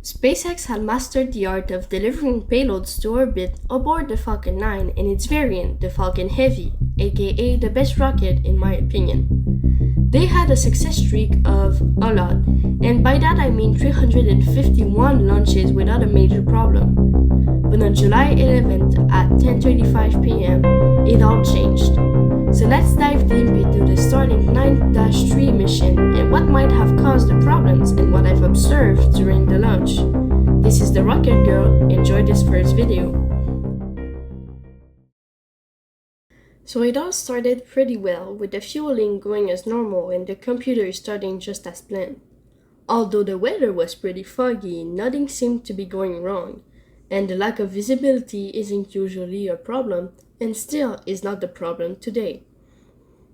SpaceX had mastered the art of delivering payloads to orbit aboard the Falcon 9 and its variant, the Falcon Heavy, aka the best rocket in my opinion. They had a success streak of a lot, and by that I mean 351 launches without a major problem. But on July 11th at 10:35 p.m., it all changed. So let's dive deep into the Starlink 9-3 mission and what might have caused the problems and what I've observed during the launch. This is the Rocket Girl. Enjoy this first video. So it all started pretty well, with the fueling going as normal and the computer starting just as planned. Although the weather was pretty foggy, nothing seemed to be going wrong, and the lack of visibility isn't usually a problem, and still is not the problem today.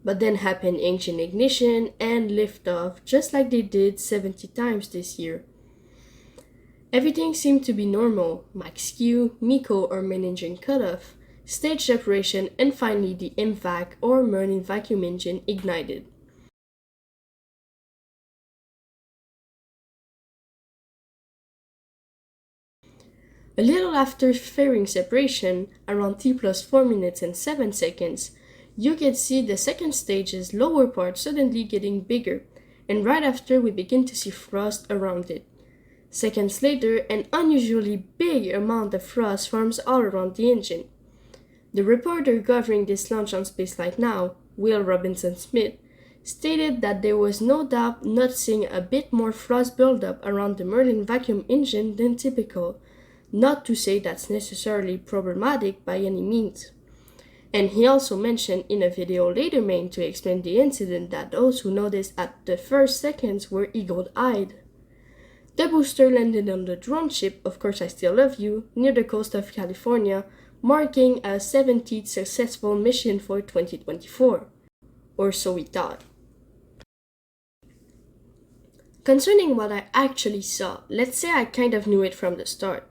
But then happened engine ignition and liftoff, just like they did 70 times this year. Everything seemed to be normal: max Q, MECO or main engine cutoff, stage separation, and finally the MVAC or Merlin vacuum engine ignited. A little after fairing separation, around T plus 4 minutes and 7 seconds, you can see the second stage's lower part suddenly getting bigger, and right after we begin to see frost around it. Seconds later, an unusually big amount of frost forms all around the engine. The reporter covering this launch on Spaceflight Now, Will Robinson Smith, stated that there was no doubt noticing a bit more frost buildup around the Merlin vacuum engine than typical, not to say that's necessarily problematic by any means. And he also mentioned in a video later made to explain the incident that those who noticed at the first seconds were eagle-eyed. The booster landed on the drone ship Of Course I Still Love You near the coast of California, marking a 70th successful mission for 2024. Or so we thought. Concerning what I actually saw, let's say I kind of knew it from the start.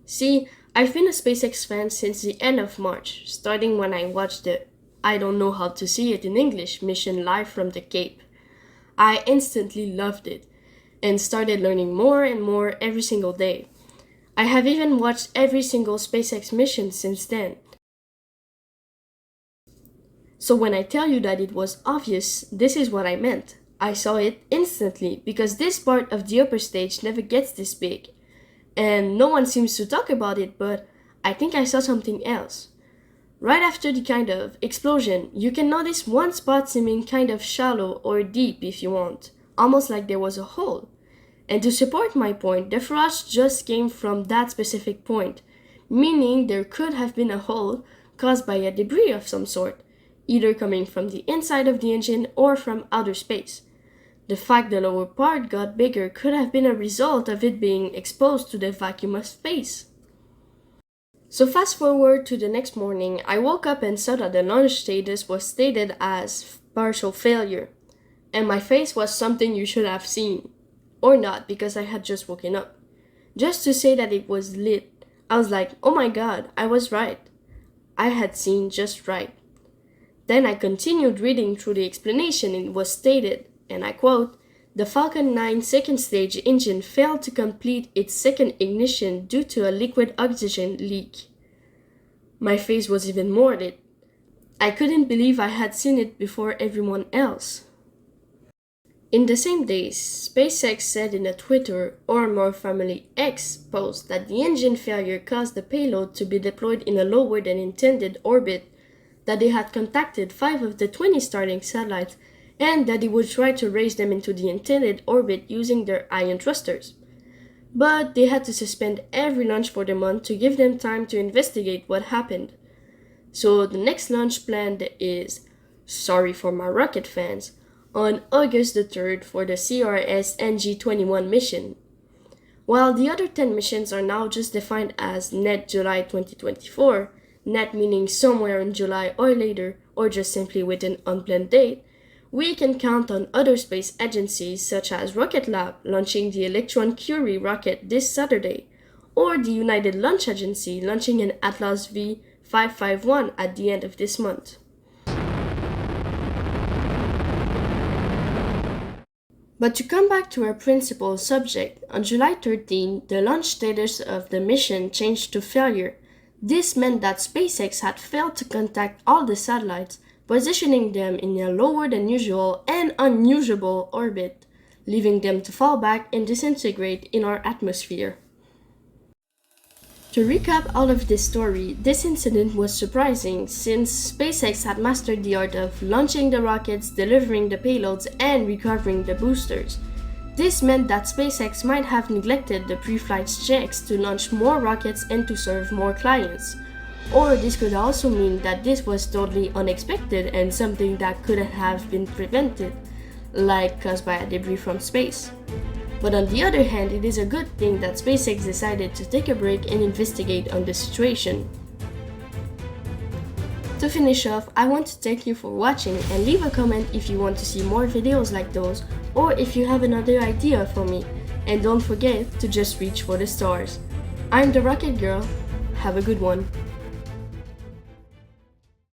See, I've been a SpaceX fan since the end of March, starting when I watched the I don't know how to say it in English mission live from the Cape. I instantly loved it and started learning more and more every single day. I have even watched every single SpaceX mission since then. So when I tell you that it was obvious, this is what I meant. I saw it instantly because this part of the upper stage never gets this big. And no one seems to talk about it, but I think I saw something else. Right after the kind of explosion, you can notice one spot seeming kind of shallow or deep if you want, almost like there was a hole. And to support my point, the frost just came from that specific point, meaning there could have been a hole caused by a debris of some sort, either coming from the inside of the engine or from outer space. The fact the lower part got bigger could have been a result of it being exposed to the vacuum of space. So fast forward to the next morning, I woke up and saw that the launch status was stated as partial failure. And my face was something you should have seen. Or not, because I had just woken up. Just to say that it was lit, I was like, oh my god, I was right. I had seen just right. Then I continued reading through the explanation and it was stated, and I quote, "The Falcon 9 second stage engine failed to complete its second ignition due to a liquid oxygen leak." My face was even more lit. I couldn't believe I had seen it before everyone else. In the same days, SpaceX said in a Twitter, or more formally X, post that the engine failure caused the payload to be deployed in a lower than intended orbit, that they had contacted 5 of the 20 Starlink satellites, and that they would try to raise them into the intended orbit using their ion thrusters. But they had to suspend every launch for the month to give them time to investigate what happened. So the next launch planned is, sorry for my rocket fans, on August the 3rd for the CRS NG-21 mission. While the other 10 missions are now just defined as net July 2024, net meaning somewhere in July or later, or just simply with an unplanned date, we can count on other space agencies such as Rocket Lab launching the Electron Curie rocket this Saturday, or the United Launch Agency launching an Atlas V 551 at the end of this month. But to come back to our principal subject, on July 13, the launch status of the mission changed to failure. This meant that SpaceX had failed to contact all the satellites, positioning them in a lower than usual and unusual orbit, leaving them to fall back and disintegrate in our atmosphere. To recap all of this story, this incident was surprising since SpaceX had mastered the art of launching the rockets, delivering the payloads, and recovering the boosters. This meant that SpaceX might have neglected the pre-flight checks to launch more rockets and to serve more clients. Or this could also mean that this was totally unexpected and something that could have been prevented, like caused by a debris from space. But on the other hand, it is a good thing that SpaceX decided to take a break and investigate on the situation. To finish off, I want to thank you for watching and leave a comment if you want to see more videos like those or if you have another idea for me. And don't forget to just reach for the stars. I'm the Rocket Girl. Have a good one.